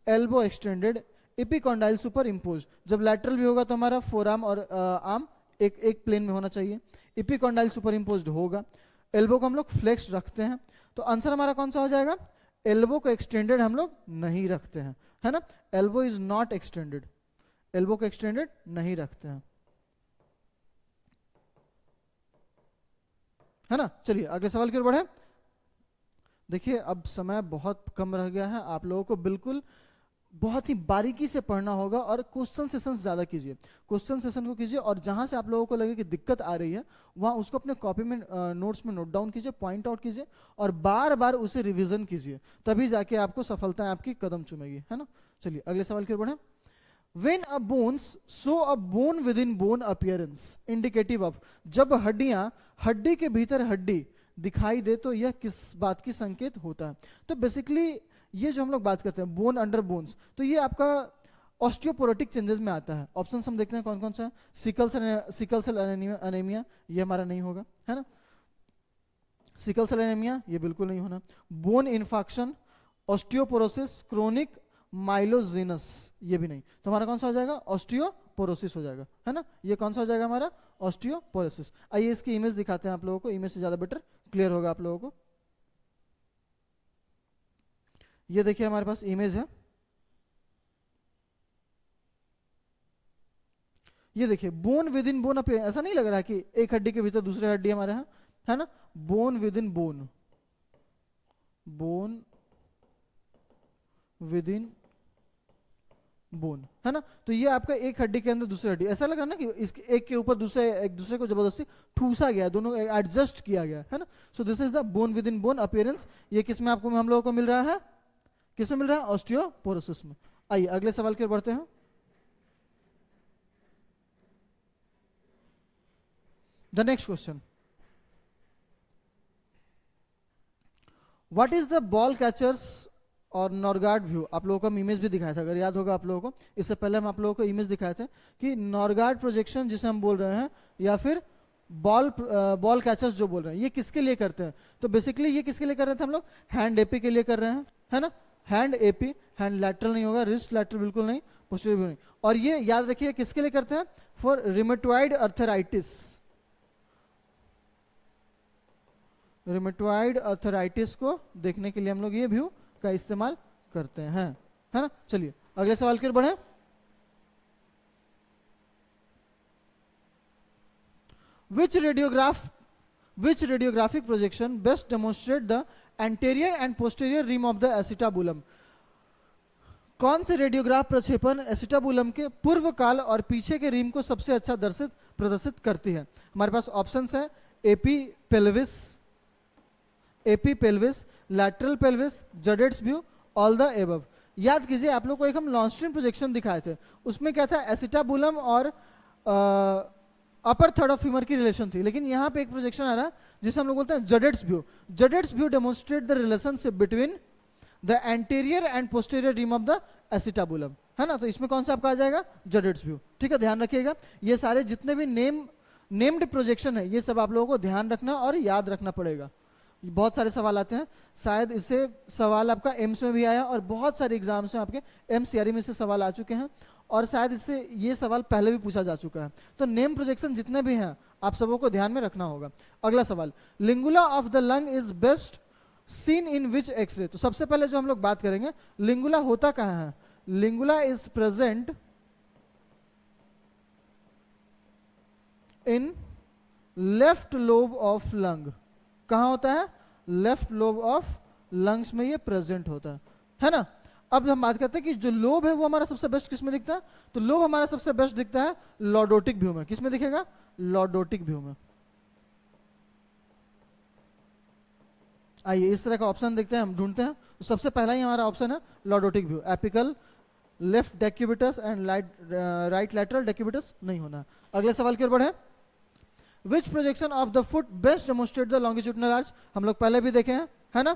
elbow extended, epicondyle super impose. जब लैटरल व्यू होगा तो हमारा फोरआर्म और आर्म एक प्लेन में होना चाहिए, एपिकॉन्डाइल सुपर इम्पोज होगा, एल्बो को हम लोग फ्लेक्स रखते हैं। तो आंसर हमारा कौन सा हो जाएगा? एल्बो को एक्सटेंडेड हम लोग नहीं रखते हैं, है ना? Elbow is not extended, elbow को एक्सटेंडेड नहीं रखते हैं, है ना? चलिए अगले सवाल की ओर बढ़े। देखिए अब समय बहुत कम रह गया है, आप लोगों को बिल्कुल बहुत ही बारीकी से पढ़ना होगा और क्वेश्चन सेशंस ज़्यादा कीजिए, क्वेश्चन सेशन को कीजिए, और जहाँ से आप लोगों को लगे कि दिक्कत आ रही है वहाँ उसको अपने कॉपी में नोट्स में नोट डाउन कीजिए, पॉइंट आउट कीजिए और बार बार उसे रिवीजन कीजिए, तभी जाके आपको सफलता आपकी कदम चूमेगी, है ना। चलिए अगले सवाल की ओर बढ़ें। When a bones show a bone within bone appearance indicative of, जब हड्डियां हड्डी के भीतर हड्डी दिखाई दे तो यह किस बात की संकेत होता है। तो बेसिकली ये जो हम लोग बात करते हैं बोन अंडर बोन्स, तो ये आपका ऑस्टियोपोरोटिक चेंजेस में आता है। ऑप्शन हम देखते हैं कौन कौन सा है। सिकल सेल एनीमिया, ये हमारा नहीं होगा, है ना। सिकल सेल एनीमिया ये बिल्कुल नहीं होना। बोन इन्फेक्शन, ऑस्टियोपोरोसिस, क्रोनिक माइलोजेनस, ये भी नहीं। तो हमारा कौन सा हो जाएगा, ऑस्टियोपोरोसिस हो जाएगा, है ना। ये कौन सा हो जाएगा हमारा, ऑस्टियोपोरोसिस। आइए इसकी इमेज दिखाते हैं आप लोगों को, इमेज से ज्यादा बेटर क्लियर होगा आप लोगों को। ये देखिए हमारे पास इमेज है, ये देखिए bone with in bone appearance. ऐसा नहीं लग रहा है कि एक हड्डी के भीतर दूसरी हड्डी हमारे यहाँ, है ना। Bone with in bone, bone with in bone, है ना। तो ये आपका एक हड्डी के अंदर दूसरी हड्डी, ऐसा लग रहा है ना कि इसके एक के ऊपर दूसरे एक दूसरे को जबरदस्ती ठूसा गया, दोनों एडजस्ट किया गया, है ना। सो this is the bone with in bone appearance. ये किस में आपको हम लोगों को मिल रहा है, किस में मिल रहा है, ऑस्टियोपोरोसिस में। आइए अगले सवाल की ओर बढ़ते हैं। The next question, what is the ball catchers और नॉर्गार्ड व्यू। आप लोगों को हम इमेज भी दिखाया था, अगर याद होगा आप लोगों को, इससे पहले हम आप लोगों को इमेज दिखाए थे कि नॉर्गार्ड प्रोजेक्शन जिसे हम बोल रहे हैं, या फिर बॉल कैचर्स जो बोल रहे हैं, ये किसके लिए करते हैं। तो बेसिकली ये किसके लिए कर रहे थे हम लोग, हैंड एपी के लिए कर रहे हैं, है ना। हैंड एपी, हैंड लैटरल नहीं होगा, रिस्ट लैटरल बिल्कुल नहीं, पोस्टीरियर भी नहीं। और ये याद रखिए किसके लिए करते हैं, for rheumatoid arthritis. Rheumatoid arthritis को देखने के लिए हम लोग ये व्यू का इस्तेमाल करते हैं, है ना। चलिए अगले सवाल की ओर बढ़े। Which radiographic projection best demonstrate the anterior and posterior rim of the acetabulum। कौन से रेडियोग्राफ प्रक्षेपण एसिटाबुलम के पूर्व काल और पीछे के रीम को सबसे अच्छा प्रदर्शित करती है। हमारे पास ऑप्शंस है AP pelvis, lateral pelvis, Judet's view, all the above. याद कीजिए आप लोग को एक हम लॉन्स्ट्रीम प्रोजेक्शन दिखाए थे, उसमें क्या था, एसिटाबुलम और अपर थर्ड ऑफ फीमर की रिलेशन थी, लेकिन यहाँ पे एक प्रोजेक्शन आ रहा है जिसे हम लोग बोलते हैं Judet's view. Judet's view demonstrate the relationship between the anterior and posterior rim of the acetabulum, है ना। तो इसमें कौन सा आपका आ जाएगा, जडेट्स व्यू। ठीक है, ध्यान रखिएगा, ये सारे जितने भी नेम्ड प्रोजेक्शन है, ये सब आप लोगों को ध्यान रखना और याद रखना पड़ेगा। बहुत सारे सवाल आते हैं, शायद इससे सवाल आपका एम्स में भी आया और बहुत सारे एग्जाम्स में आपके एमसीआरई में से सवाल आ चुके हैं, और शायद इससे ये सवाल पहले भी पूछा जा चुका है। तो नेम प्रोजेक्शन जितने भी हैं आप सबों को ध्यान में रखना होगा। अगला सवाल, lingula of the lung is best seen in which x ray. तो सबसे पहले जो हम लोग बात करेंगे, लिंगुला होता कहाँ है। लिंगुला is present in left lobe of lung. कहाँ होता है, लेफ्ट लोब ऑफ लंग्स में ये प्रेजेंट होता है ना। अब हम बात करते हैं कि जो लोब है वो हमारा सबसे बेस्ट किस में दिखता है। तो लोब हमारा सबसे बेस्ट दिखता है लॉर्डोटिक व्यू में। किस में दिखेगा, लॉर्डोटिक व्यू में। आइए इस तरह का ऑप्शन देखते हैं, हम ढूंढते हैं। तो सबसे पहला ही हमारा ऑप्शन है lordotic view. Apical left decubitus and right lateral decubitus नहीं होना। अगले सवाल की ओर बढ़े। Which projection of the foot best demonstrate the longitudinal arch. हम लोग पहले भी देखे हैं, है ना।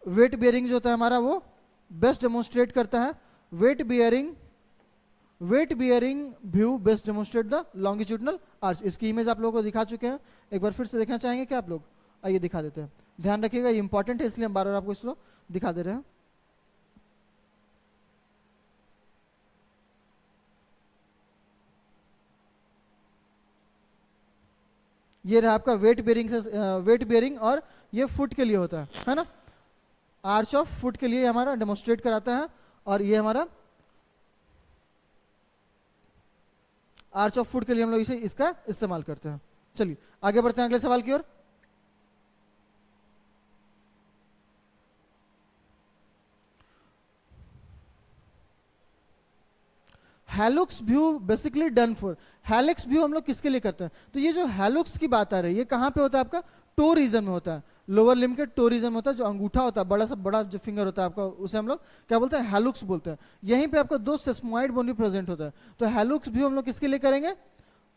वेट बियरिंग जो होता है हमारा वो बेस्ट डेमोन्स्ट्रेट करता है। Weight bearing view best demonstrate the longitudinal arch. इसकी इमेज आप लोगों को दिखा चुके हैं, एक बार फिर से देखना चाहेंगे क्या आप लोग। आइए दिखा देते हैं, ध्यान रखिएगा ये इंपॉर्टेंट है, इसलिए हम बार बार आपको इसको दिखा दे रहे हैं। ये रहा आपका वेट बियरिंग और ये फुट के लिए होता है ना। आर्च ऑफ फुट के लिए हमारा डेमोन्स्ट्रेट कराता है, और ये हमारा आर्च ऑफ फुट के लिए हम लोग इसका इस्तेमाल करते हैं। चलिए आगे बढ़ते हैं अगले सवाल की ओर। Hallux view basically done for, hallux view हम लोग किसके लिए करते हैं? तो ये जो हेलुक्स की बात आ रही है ये कहाँ पे होता है? आपका टो रीजन में होता है, लोअर लिम्ब के टो रीजन में होता है, जो अंगूठा होता है, बड़ा सा बड़ा जो फिंगर होता है आपका, उसे हम लोग क्या बोलते हैं? हेलुक्स बोलते हैं। यहीं पे आपका दो सेस्मोइड बोन भी प्रेजेंट होता है। तो हेलुक्स व्यू हम लोग किसके लिए करेंगे?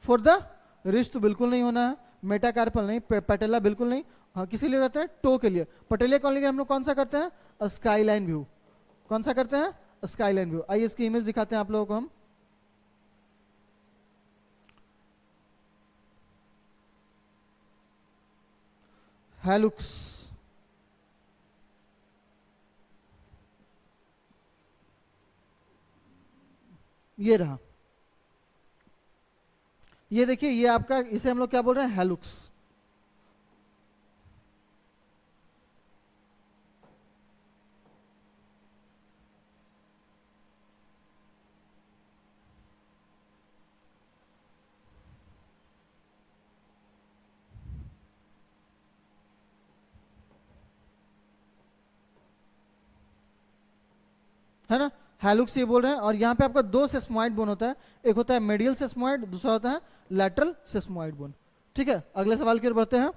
फॉर द रिस्ट बिल्कुल नहीं होना है, मेटाकार्पल नहीं, पैटेला बिल्कुल नहीं। हाँ, किसी लिए करते हैं? टो के लिए। पटेलिया कॉलोनी के हम लोग कौन सा करते हैं? Skyline view. कौन सा करते हैं? Skyline view. आइए इसकी इमेज दिखाते हैं आप लोगों को हम। हेलुक्स, ये रहा, ये देखिए, ये आपका, इसे हम लोग क्या बोल रहे हैं? हेलुक्स। है ना? हेलुक्स ये बोल रहे हैं। और यहाँ पे आपका दो सेस्मोइड बोन होता है, एक होता है मेडियल सेस्मोइड, दूसरा होता है लैटरल सेस्मोइड बोन। ठीक है, अगले सवाल की ओर बढ़ते हैं।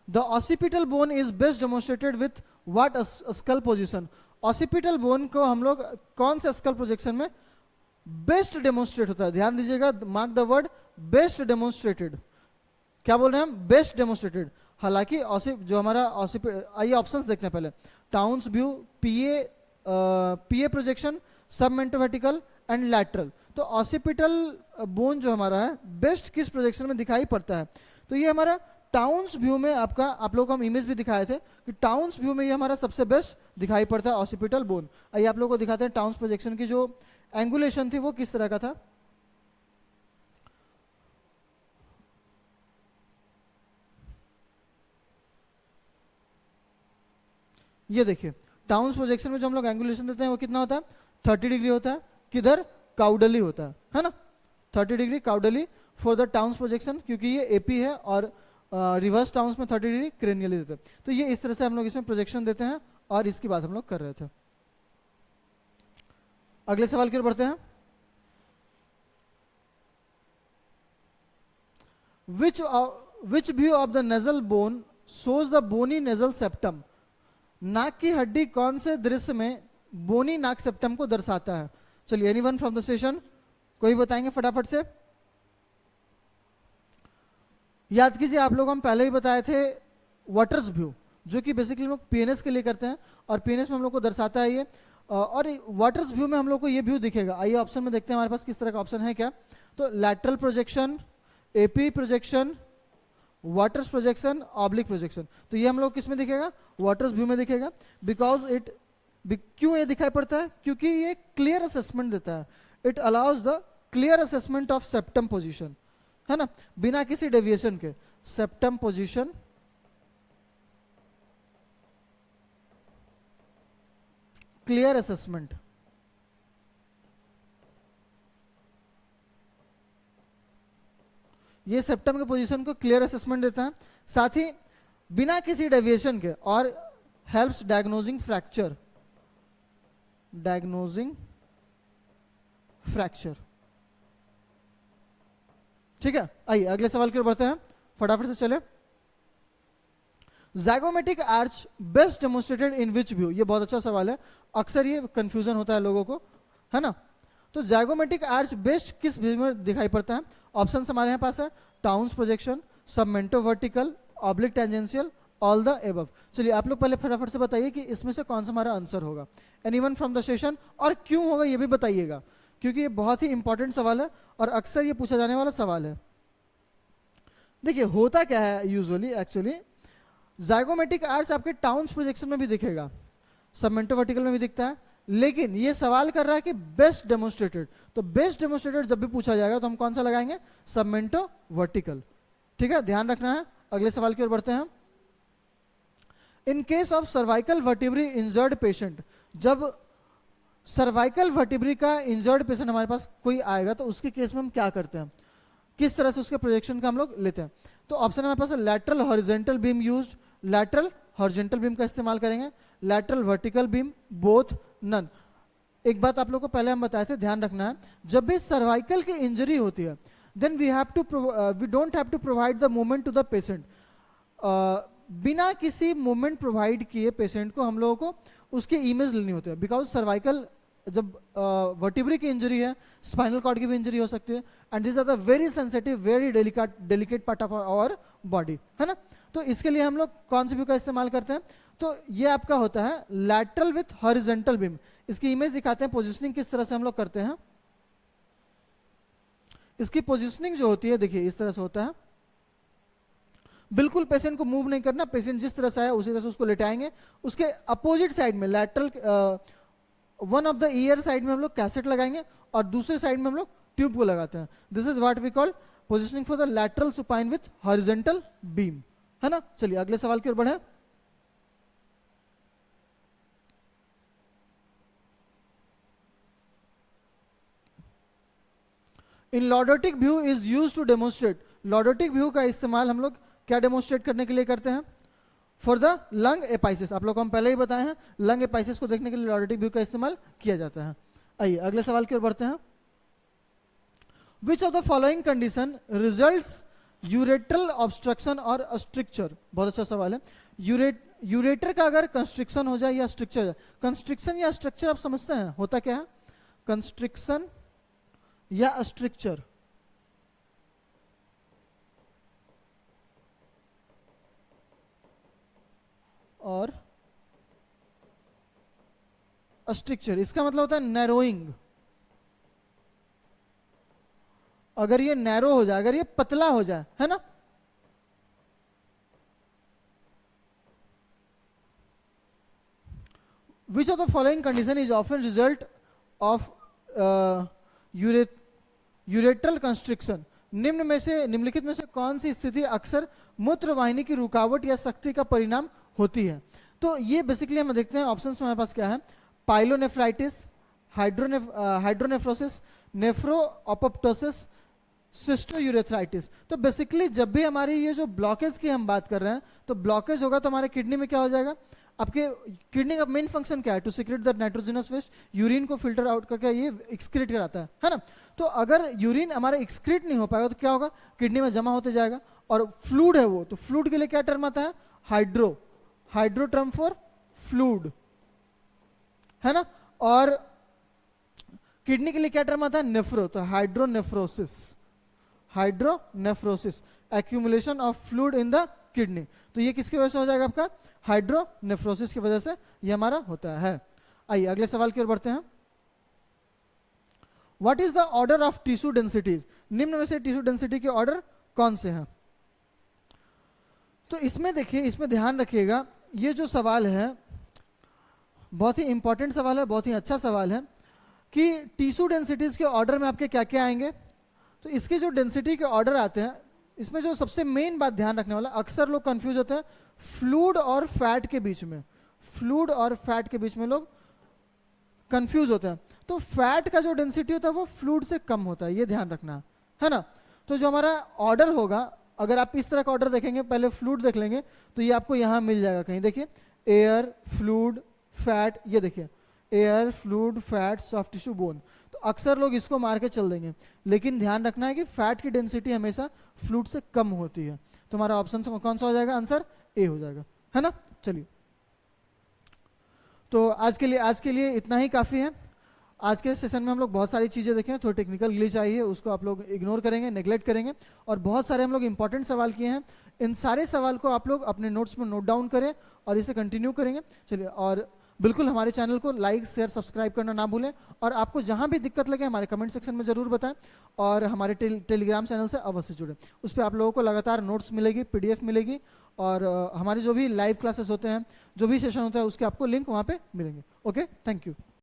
The occipital bone is best demonstrated with what skull position? Occipital bone को हम लोग कौन से स्कल प्रोजेक्शन में बेस्ट डेमोन्स्ट्रेट होता है? ध्यान दीजिएगा, mark the word best demonstrated. क्या बोल रहे हैं हम? Best demonstrated. हालांकि जो हमारा आइए ऑप्शंस देखते हैं पहले। Towne's view, PA projection, submento vertical and lateral. तो ऑसिपिटल बोन जो हमारा है बेस्ट किस प्रोजेक्शन में दिखाई पड़ता है? तो ये हमारा टाउन्स व्यू में, आपका आप लोगों को हम इमेज भी दिखाए थे कि टाउन्स व्यू में ये हमारा सबसे बेस्ट दिखाई पड़ता है ऑसिपिटल बोन। आइए आप लोगों को दिखाते हैं टाउन्स प्रोजेक्शन की जो एंगुलेशन थी वो किस तरह का था। ये देखिए, टाउन्स प्रोजेक्शन में जो हम लोग एंगुलेशन देते हैं वो कितना होता है? 30 डिग्री होता है। किधर? काउडली होता है ना? 30 degree caudally for the Towne's projection, क्योंकि ये एपी है और रिवर्स टाउन्स में 30 डिग्री क्रेनियली देते हैं। तो ये इस तरह से हम लोग इसमें प्रोजेक्शन देते हैं और इसकी बात हम लोग कर रहे थे। अगले सवाल की ओर बढ़ते हैं। Which view of the nasal bone shows the bony nasal septum? नाक की हड्डी कौन से दृश्य में बोनी नाक सेप्टम को दर्शाता है? चलिए, एनीवन फ्रॉम द सेशन, कोई बताएंगे फटाफट से? याद कीजिए, आप लोग हम पहले ही बताए थे वाटर्स व्यू, जो कि बेसिकली हम लोग पीएनएस के लिए करते हैं और पीएनएस में हम लोग को दर्शाता है ये। और वाटर्स व्यू में हम लोग को ये व्यू दिखेगा। आइए ऑप्शन में देखते हैं हमारे पास किस तरह का ऑप्शन है क्या। तो lateral projection, AP projection, waters projection, oblique projection. तो ये हम लोग किस में दिखेगा? वाटर्स व्यू में दिखेगा। बिकॉज क्यों ये दिखाई पड़ता है? क्योंकि ये क्लियर असेसमेंट देता है। It allows the clear assessment of septum position, है ना, बिना किसी डेविएशन के। Septum position, clear assessment. ये सेप्टम के पोजीशन को क्लियर असेसमेंट देता है, साथ ही बिना किसी डेविएशन के, और helps diagnosing fracture, diagnosing fracture. ठीक है, आइए अगले सवाल की ओर बढ़ते हैं, फटाफट से चले। ज़ाइगोमेटिक आर्च बेस्ट डेमोन्स्ट्रेटेड इन विच व्यू? ये बहुत अच्छा सवाल है, अक्सर ये कंफ्यूजन होता है लोगों को, है ना। तो ज़ाइगोमेटिक आर्च बेस्ट किस व्यू में दिखाई पड़ता है? ऑप्शन हमारे यहाँ पास है Towne's projection, submento vertical, oblique tangential, all the above. चलिए आप लोग पहले फटाफट से बताइए कि इसमें से कौन सा हमारा आंसर होगा। एनीवन फ्रॉम द सेशन, और क्यों होगा ये भी बताइएगा, क्योंकि ये बहुत ही इंपॉर्टेंट सवाल है और अक्सर ये पूछा जाने वाला सवाल है। देखिए होता क्या है यूजुअली, एक्चुअली ज़ाइगोमेटिक आर्च आपके टाउन्स प्रोजेक्शन में भी दिखेगा, सबमेंटो वर्टिकल में भी दिखता है, लेकिन ये सवाल कर रहा है कि बेस्ट डेमोन्स्ट्रेटेड। तो बेस्ट डेमोन्स्ट्रेटेड जब भी पूछा जाएगा तो हम कौन सा लगाएंगे? सबमेंटो वर्टिकल। ठीक है, ध्यान रखना है। अगले सवाल की ओर बढ़ते हैं। In case of cervical vertebrae injured patient, जब सर्वाइकल वर्टिब्री का इंजर्ड पेशेंट हमारे पास कोई आएगा तो उसके केस में हम क्या करते हैं, किस तरह से उसके प्रोजेक्शन का हम लोग लेते हैं? तो ऑप्शन हमारे पास है lateral horizontal beam used, lateral horizontal beam का इस्तेमाल करेंगे, lateral vertical beam both none. एक बात आप लोगों को पहले हम बताए थे, ध्यान रखना है, जब भी सर्वाइकल की इंजरी होती है then we don't have to provide the movement to the patient. बिना किसी मूवमेंट प्रोवाइड किए पेशेंट को हम लोगों को उसके इमेज लेनी होती है, बिकॉज सर्वाइकल जब वर्टिब्री की इंजरी है, स्पाइनल कॉर्ड की भी इंजरी हो सकती है, and this are the very sensitive very delicate part of our body, है ना। तो इसके लिए हम लोग कौन सी व्यू का इस्तेमाल करते हैं, तो ये आपका होता है लैटरल विथ हॉरिजॉन्टल बीम। इसकी इमेज दिखाते हैं, पोजिशनिंग किस तरह से हम लोग करते हैं। इसकी पोजिशनिंग जो होती है देखिए इस तरह से होता है, बिल्कुल पेशेंट को मूव नहीं करना, पेशेंट जिस तरह से आया उसी तरह से उसको लेटाएंगे। उसके अपोजिट साइड में lateral one of the year side में हम लोग कैसेट लगाएंगे और दूसरे साइड में हम लोग ट्यूब को लगाते हैं। This is what we call positioning for the lateral supine with horizontal beam, है ना। चलिए अगले सवाल की ओर बढ़े। In lordotic view is used to demonstrate, lordotic view का इस्तेमाल हम लोग क्या डेमोन्स्ट्रेट करने के लिए करते हैं, फॉर द लंग एपाइसिस। आप लोग को हम पहले ही बताए हैं, लंग एपाइसिस को देखने के लिए लॉर्डोटिक व्यू का इस्तेमाल किया जाता है। आइए अगले सवाल की ओर बढ़ते हैं। Which of the following condition results urethral obstruction और स्ट्रिक्चर। बहुत अच्छा सवाल है। यूरेटर का अगर कंस्ट्रिक्शन हो जाए या स्ट्रिक्चर हो जाए, कंस्ट्रिक्शन या स्ट्रक्चर आप समझते हैं होता क्या है, कंस्ट्रिक्शन या स्ट्रिक्चर। और स्ट्रिक्चर इसका मतलब होता है नैरोइंग। अगर ये नैरो हो जाए, अगर ये पतला हो जाए, है ना, विच of the following condition is often result of urethral constriction. निम्न में से, निम्नलिखित में से कौन सी स्थिति अक्सर मूत्र वाहिनी की रुकावट या सख्ती का परिणाम होती है। तो ये बेसिकली हम देखते हैं ऑप्शंस में हमारे पास क्या है, पाइलोनेफ्राइटिस, हाइड्रोनेफ्रोसिस, नेफ्रोअपोप्टोसिस, सिस्टोयूरेथ्राइटिस। तो बेसिकली जब भी हमारी ये जो ब्लॉकेज की हम बात कर रहे हैं, तो ब्लॉकेज होगा तो हमारे किडनी में क्या हो जाएगा, आपके किडनी का मेन फंक्शन क्या है, to secrete the nitrogenous waste, urine को फिल्टर आउट करके ये एक्सक्रीट कराता है ना। तो अगर यूरिन हमारा एक्सक्रीट नहीं हो पाएगा तो क्या होगा, किडनी में जमा होते जाएगा। और फ्लूड है वो, तो फ्लूड के लिए क्या टर्म आता है, hydro, hydro term for fluid, है ना। और किडनी के लिए क्या टर्म आता है, नेफ्रो, तो hydronephrosis, hydronephrosis, accumulation of fluid in the kidney. तो ये किसकी वजह से हो जाएगा, आपका हाइड्रोनेफ्रोसिस की वजह से ये हमारा होता है। आइए अगले सवाल की ओर बढ़ते हैं। What is the order of tissue densities. निम्न में से टिश्यू डेंसिटी के ऑर्डर कौन से हैं। तो इसमें देखिए, इसमें ध्यान रखिएगा, ये जो सवाल है बहुत ही इंपॉर्टेंट सवाल है, बहुत ही अच्छा सवाल है कि टिश्यू डेंसिटीज के ऑर्डर में आपके क्या क्या आएंगे। तो इसके जो डेंसिटी के ऑर्डर आते हैं, इसमें जो सबसे मेन बात ध्यान रखने वाला, अक्सर लोग कंफ्यूज होते हैं फ्लूइड और फैट के बीच में, फ्लूइड और फैट के बीच में लोग कंफ्यूज होते हैं। तो फैट का जो डेंसिटी होता है वो फ्लूइड से कम होता है, ये ध्यान रखना है ना। तो जो हमारा ऑर्डर होगा, अगर आप इस तरह का ऑर्डर देखेंगे, पहले फ्लूइड देख लेंगे तो ये आपको यहां मिल जाएगा कहीं, देखिए एयर, फ्लूइड, फैट, ये देखिए air, fluid, fat, soft tissue, bone. तो अक्सर लोग इसको मार के चल देंगे, लेकिन ध्यान रखना है कि फैट की डेंसिटी हमेशा फ्लूइड से कम होती है। तो हमारा ऑप्शन कौन सा हो जाएगा, आंसर ए हो जाएगा, है ना। चलिए, तो आज के लिए इतना ही काफी है। आज के सेशन में हम लोग बहुत सारी चीजें देखें, थोड़ी टेक्निकल ग्लिच आई है, उसको आप लोग इग्नोर करेंगे, नेग्लेक्ट करेंगे, और बहुत सारे हम लोग इंपॉर्टेंट सवाल किए हैं। इन सारे सवाल को आप लोग अपने नोट्स में नोट डाउन करें और इसे कंटिन्यू करेंगे। चलिए, और बिल्कुल हमारे चैनल को लाइक, शेयर, सब्सक्राइब करना ना भूलें, और आपको जहां भी दिक्कत लगे हमारे कमेंट सेक्शन में जरूर बताएं, और हमारे टेलीग्राम चैनल से अवश्य जुड़ें। उस पर आप लोगों को लगातार नोट्स मिलेगी, पीडीएफ मिलेगी, और हमारे जो भी लाइव क्लासेस होते हैं, जो भी सेशन होता है, उसके आपको लिंक वहां पे मिलेंगे। Okay, thank you.